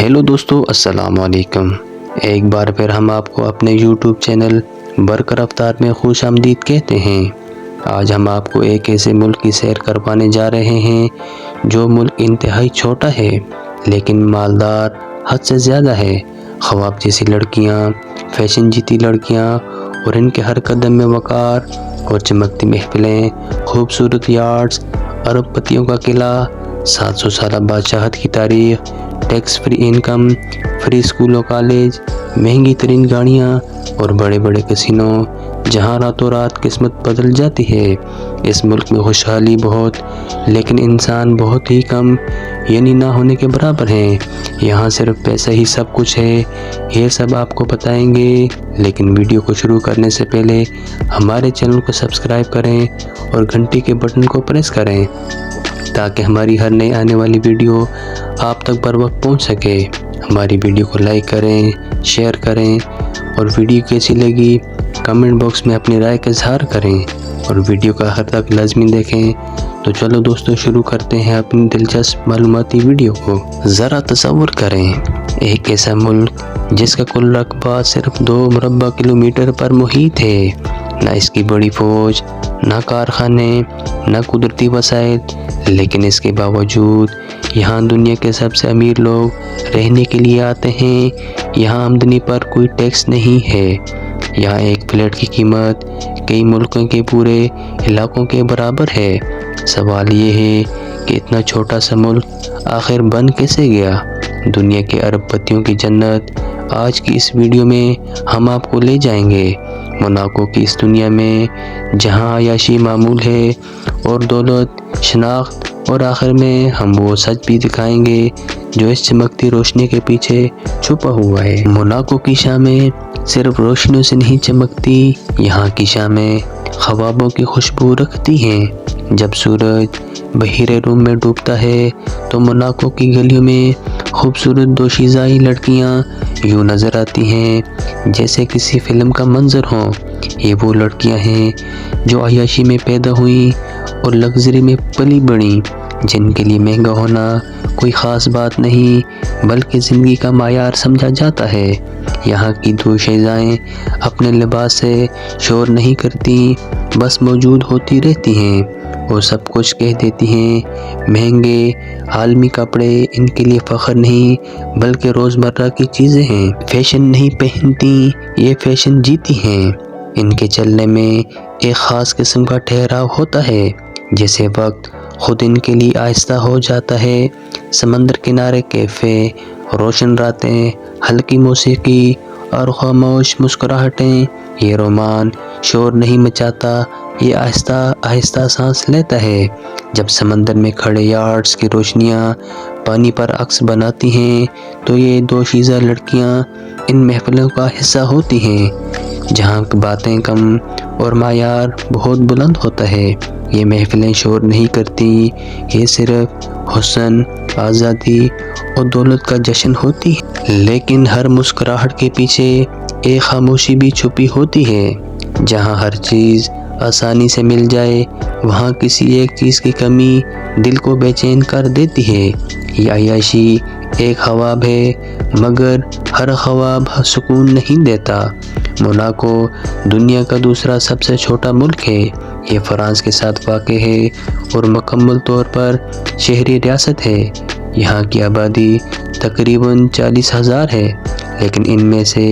Hello दोस्तों, अस्सलाम वालेकुम। एक बार फिर हम आपको अपने यूट्यूब चैनल बरक़ रफ्तार में खुश आमदीद कहते हैं। आज हम आपको एक ऐसे मुल्क की सैर करवाने जा रहे हैं जो मुल्क इंतहाई छोटा है लेकिन मालदार हद से ज़्यादा है। ख्वाब जैसी लड़कियाँ, फैशन जीती लड़कियाँ और इनके हर कदम में वक़ार और चमकती महफिलें, खूबसूरत यार्ड्स, अरबपतियों का किला, 700 साल बादशाहत की तारीख़, tax free income, free school और कॉलेज, महंगी तरीन गाड़ियाँ और बड़े बड़े कैसीनो जहाँ रातों रात किस्मत बदल जाती है। इस मुल्क में खुशहाली बहुत लेकिन इंसान बहुत ही कम, यानी ना होने के बराबर हैं। यहाँ सिर्फ पैसा ही सब कुछ है, ये सब आपको बताएंगे। लेकिन वीडियो को शुरू करने से पहले हमारे चैनल को सब्सक्राइब करें और घंटी के बटन को प्रेस करें ताकि हमारी हर नई आने वाली वीडियो आप तक बर वक्त पहुँच सके। हमारी वीडियो को लाइक करें, शेयर करें और वीडियो कैसी लगी कमेंट बॉक्स में अपनी राय का इजहार करें और वीडियो का आखिर तक लाजमी देखें। तो चलो दोस्तों, शुरू करते हैं अपनी दिलचस्प मालूमाती वीडियो को। ज़रा तसव्वुर करें एक ऐसा मुल्क जिसका कुल रकबा सिर्फ 2 मुरब्बा किलोमीटर पर मुहित है। ना इसकी बड़ी फौज, ना कारखाने, ना कुदरती वसाइल, लेकिन इसके बावजूद यहाँ दुनिया के सबसे अमीर लोग रहने के लिए आते हैं। यहाँ आमदनी पर कोई टैक्स नहीं है। यहाँ एक फ्लैट की कीमत कई मुल्कों के पूरे इलाकों के बराबर है। सवाल ये है कि इतना छोटा सा मुल्क आखिर बन कैसे गया। दुनिया के अरबपतियों की जन्नत आज की इस वीडियो में हम आपको ले जाएंगे। मोनाको की इस दुनिया में जहाँ अय्याशी मामूल है और दौलत शनाख्त, और आखिर में हम वो सच भी दिखाएंगे जो इस चमकती रोशनी के पीछे छुपा हुआ है। मोनाको की शामें सिर्फ रोशनियों से नहीं चमकती, यहाँ की शामें ख्वाबों की खुशबू रखती हैं। जब सूरज बहीरे रूम में डूबता है तो मोनाको की गलियों में खूबसूरत दोशीज़ाई लड़कियाँ यूँ नज़र आती हैं जैसे किसी फिल्म का मंजर हो। ये वो लड़कियाँ हैं जो अय्याशी में पैदा हुई और लग्जरी में पली बढ़ी, जिनके लिए महंगा होना कोई ख़ास बात नहीं बल्कि ज़िंदगी का मायार समझा जाता है। यहाँ की दोशीज़ाएँ अपने लिबास से शोर नहीं करती, बस मौजूद होती रहती हैं और सब कुछ कह देती हैं। महंगे आलमी कपड़े इनके लिए फ़ख्र नहीं बल्कि रोज़मर्रा की चीज़ें हैं। फैशन नहीं पहनती, ये फैशन जीती हैं। इनके चलने में एक ख़ास किस्म का ठहराव होता है, जैसे वक्त खुद इनके लिए आहिस्ता हो जाता है। समंदर किनारे कैफ़े, रोशन रातें, हल्की मौसीकी और खामोश मुस्कुराहटें, ये रोमान शोर नहीं मचाता, ये आहिस्ता आहिस्ता सांस लेता है। जब समंदर में खड़े यार्ड्स की रोशनियाँ पानी पर अक्स बनाती हैं तो ये दोशीज़ा लड़कियाँ इन महफिलों का हिस्सा होती हैं जहाँ बातें कम और मायार बहुत बुलंद होता है। ये महफिलें शोर नहीं करती, ये सिर्फ हुस्न, आज़ादी और दौलत का जश्न होती है। लेकिन हर मुस्कुराहट के पीछे एक खामोशी भी छुपी होती है। जहाँ हर चीज़ आसानी से मिल जाए वहाँ किसी एक चीज़ की कमी दिल को बेचैन कर देती है। ये अय्याशी एक ख्वाब है मगर हर ख्वाब सुकून नहीं देता। मोनाको दुनिया का दूसरा सबसे छोटा मुल्क है। ये फ्रांस के साथ वाक़ है और मुकम्मल तौर पर शहरी रियासत है। यहाँ की आबादी तकरीबन 40,000 है, लेकिन इनमें से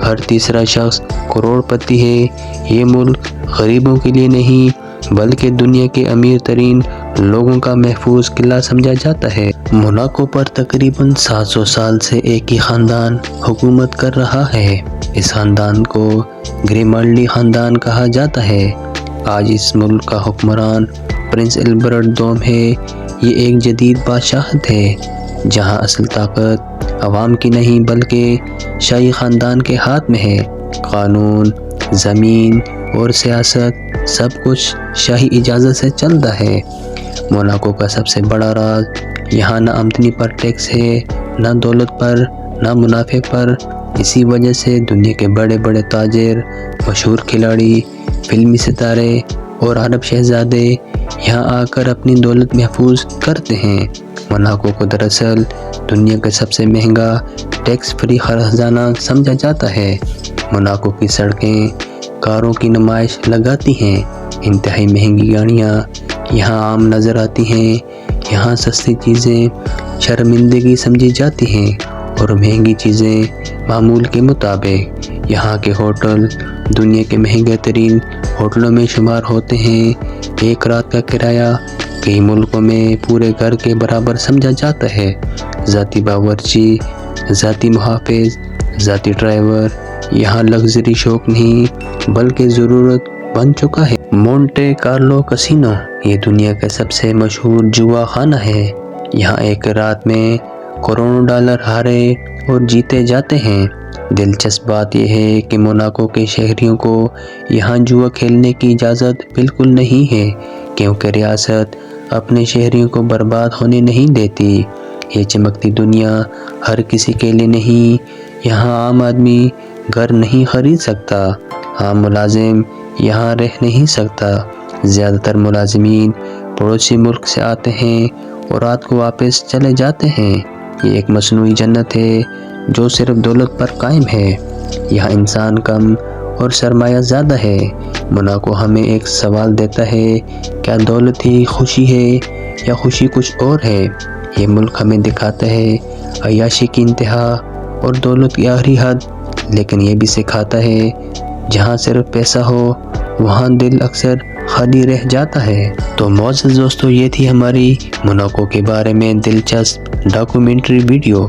हर तीसरा शख्स करोड़पति है। ये मुल्क गरीबों के लिए नहीं बल्कि दुनिया के अमीर तरीन लोगों का महफूज किला समझा जाता है। मोनाको पर तकरीबन 700 साल से एक ही ख़ानदान हुकूमत कर रहा है। इस ख़ानदान को ग्रिमाल्डी ख़ानदान कहा जाता है। आज इस मुल्क का हुक्मरान प्रिंस एल्बर्ट दोम है। ये एक जदीद बादशाहत है जहाँ असल ताकत अवाम की नहीं बल्कि शाही ख़ानदान के हाथ में है। कानून, ज़मीन और सियासत सब कुछ शाही इजाज़त से चलता है। मोनाको का सबसे बड़ा राज यहाँ ना आमदनी पर टैक्स है, ना दौलत पर, ना मुनाफे पर। इसी वजह से दुनिया के बड़े बड़े ताजिर, मशहूर खिलाड़ी, फिल्मी सितारे और अरब शहजादे यहाँ आकर अपनी दौलत महफूज करते हैं। मोनाको को दरअसल दुनिया का सबसे महंगा टैक्स फ्री खजाना समझा जाता है। मोनाको की सड़कें कारों की नुमाइश लगाती हैं। इंतहाई महंगी गाड़ियाँ यहाँ आम नज़र आती हैं। यहाँ सस्ती चीज़ें शर्मिंदगी समझी जाती हैं और महंगी चीज़ें मामूल के मुताबिक। यहाँ के होटल दुनिया के महंगे तरीन होटलों में शुमार होते हैं। एक रात का किराया कई मुल्कों में पूरे घर के बराबर समझा जाता है। ज़ाती बावर्ची, ज़ाती मुहाफ़िज़, ज़ाती ड्राइवर यहाँ लग्जरी शौक नहीं बल्कि ज़रूरत बन चुका है। मोंटे कार्लो कैसीनो ये दुनिया का सबसे मशहूर जुआ खाना है। यहाँ एक रात में करोड़ों डॉलर हारे और जीते जाते हैं। दिलचस्प बात यह है कि मोनाको के शहरियों को यहाँ जुआ खेलने की इजाज़त बिल्कुल नहीं है, क्योंकि रियासत अपने शहरियों को बर्बाद होने नहीं देती। ये चमकती दुनिया हर किसी के लिए नहीं। यहाँ आम आदमी घर नहीं खरीद सकता, आम मुलाजिम यहाँ रह नहीं सकता। ज़्यादातर मुलाजिमीन पड़ोसी मुल्क से आते हैं और रात को वापस चले जाते हैं। ये एक मसनूई जन्नत है जो सिर्फ दौलत पर कायम है। यहाँ इंसान कम और सरमाया ज़्यादा है। मोनाको हमें एक सवाल देता है, क्या दौलत ही खुशी है या खुशी कुछ और है? ये मुल्क हमें दिखाता है अय्याशी की इंतहा और दौलत की आखिरी हद, लेकिन ये भी सिखाता है जहाँ सिर्फ पैसा हो वहाँ दिल अक्सर खाली रह जाता है। तो मौजूद दोस्तों, ये थी हमारी मोनाको के बारे में दिलचस्प डॉक्यूमेंट्री वीडियो।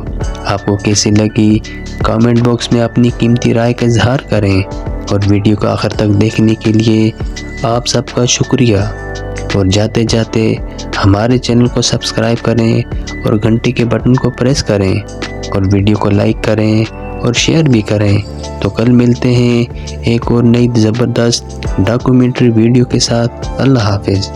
आपको कैसी लगी कमेंट बॉक्स में अपनी कीमती राय का इजहार करें और वीडियो को आखिर तक देखने के लिए आप सबका शुक्रिया। और जाते जाते हमारे चैनल को सब्सक्राइब करें और घंटी के बटन को प्रेस करें और वीडियो को लाइक करें और शेयर भी करें। तो कल मिलते हैं एक और नई ज़बरदस्त डॉक्यूमेंट्री वीडियो के साथ। अल्लाह हाफिज़।